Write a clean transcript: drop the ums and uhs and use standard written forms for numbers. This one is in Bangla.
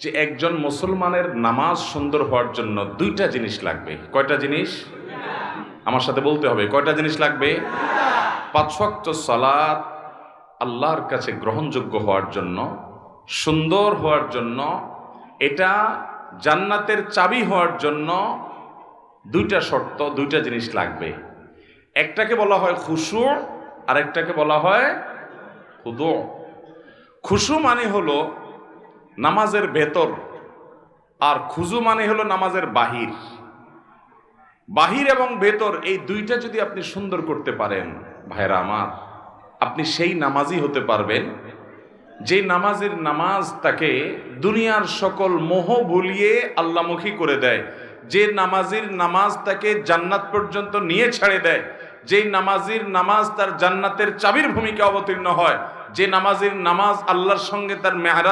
যে একজন মুসলমানের নামাজ সুন্দর হওয়ার জন্য দুইটা জিনিস লাগবে। কয়টা জিনিস? আমার সাথে বলতে হবে, কয়টা জিনিস লাগবে? 5 ওয়াক্ত সালাত আল্লাহর কাছে গ্রহণযোগ্য হওয়ার জন্য, সুন্দর হওয়ার জন্য, এটা জান্নাতের চাবি হওয়ার জন্য দুইটা শর্ত, দুইটা জিনিস লাগবে। একটাকে বলা হয় খুশু, আর একটাকে বলা হয় খুদু। খুশু মানে হলো নামাজের ভেতর, আর খুজু মানে হলো নামাজের বাহির। বাহির এবং ভেতর এই দুইটা যদি আপনি সুন্দর করতে পারেন ভাইরা আমার, আপনি সেই নামাজি হতে পারবেন যে নামাজের নামাজ তাকে দুনিয়ার সকল মোহ ভুলিয়ে আল্লাহমুখী করে দেয়, যে নামাজির নামাজ তাকে জান্নাত পর্যন্ত নিয়ে ছেড়ে দেয়, যে নামাজির নামাজ তার জান্নাতের চাবির ভূমিকা অবতীর্ণ হয়, যে নামাজির নামাজ আল্লাহর সঙ্গে তার মেহরাজ